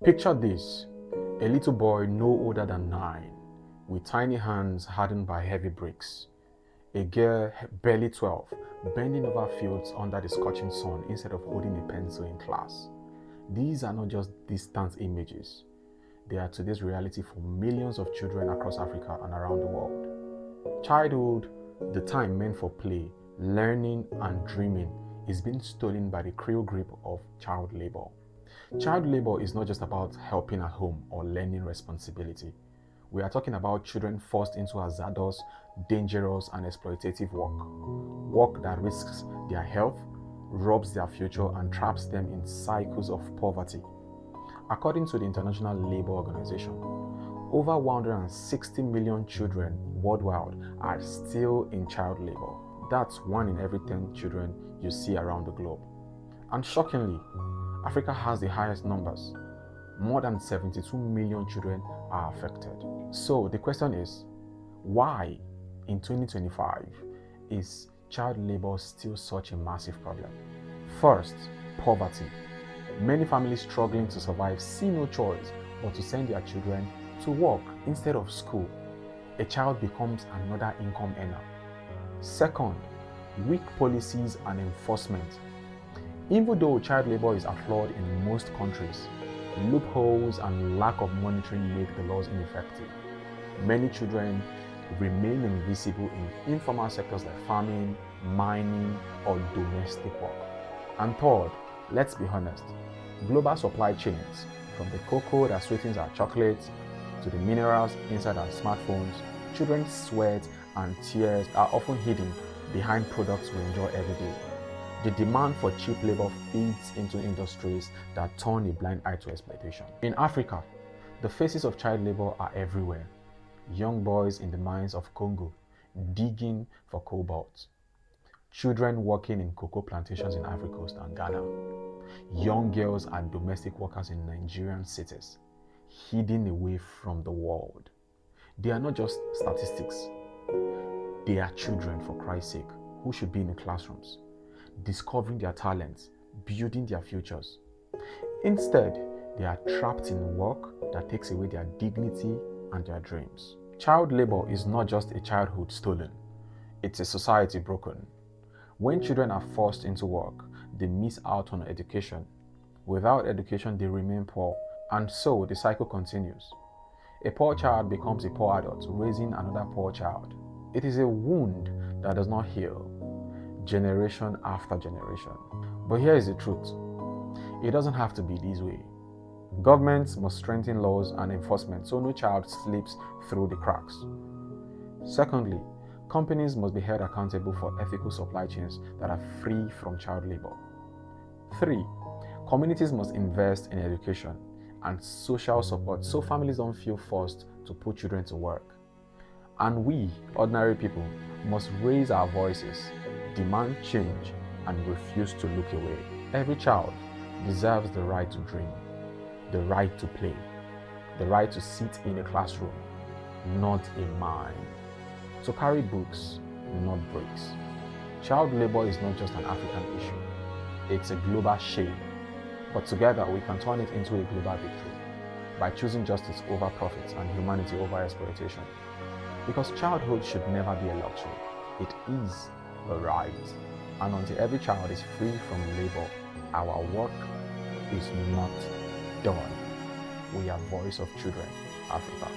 Picture this: a little boy no older than 9, with tiny hands hardened by heavy bricks. A girl barely 12, bending over fields under the scorching sun instead of holding a pencil in class. These are not just distant images. They are today's reality for millions of children across Africa and around the world. Childhood, the time meant for play, learning, and dreaming, is being stolen by the cruel grip of child labor. Child labor is not just about helping at home or learning responsibility. We are talking about children forced into hazardous, dangerous, and exploitative work that risks their health, robs their future, and traps them in cycles of poverty. According to the International Labour Organization, over 160 million children worldwide are still in child labor. That's 1 in every 10 children you see around the globe. And shockingly, Africa has the highest numbers. More than 72 million children are affected. So the question is, why in 2025 is child labor still such a massive problem? First, poverty. Many families struggling to survive see no choice but to send their children to work instead of school. A child becomes another income earner. Second, weak policies and enforcement. Even though child labor is outlawed in most countries, loopholes and lack of monitoring make the laws ineffective. Many children remain invisible in informal sectors like farming, mining, or domestic work. And third, let's be honest, global supply chains, from the cocoa that sweetens our chocolates to the minerals inside our smartphones, children's sweat and tears are often hidden behind products we enjoy every day. The demand for cheap labor feeds into industries that turn a blind eye to exploitation. In Africa, the faces of child labor are everywhere. Young boys in the mines of Congo digging for cobalt. Children working in cocoa plantations in Ivory Coast and Ghana. Young girls and domestic workers in Nigerian cities, hidden away from the world. They are not just statistics. They are children, for Christ's sake, who should be in the classrooms, discovering their talents, building their futures. Instead, they are trapped in work that takes away their dignity and their dreams. Child labor is not just a childhood stolen, it's a society broken. When children are forced into work, they miss out on education. Without education, they remain poor, and so the cycle continues. A poor child becomes a poor adult, raising another poor child. It is a wound that does not heal, generation after generation. But here is the truth. It doesn't have to be this way. Governments must strengthen laws and enforcement so no child slips through the cracks. Secondly, companies must be held accountable for ethical supply chains that are free from child labor. 3. Communities must invest in education and social support so families don't feel forced to put children to work. And we, ordinary people, must raise our voices, demand change, and refuse to look away. Every child deserves the right to dream, the right to play, the right to sit in a classroom, not a mine, to carry books, not bricks. Child labor is not just an African issue, it's a global shame. But together we can turn it into a global victory by choosing justice over profits and humanity over exploitation. Because childhood should never be a luxury, it is a right. And until every child is free from labor, our work is not done. We are Voice of Children, Africa.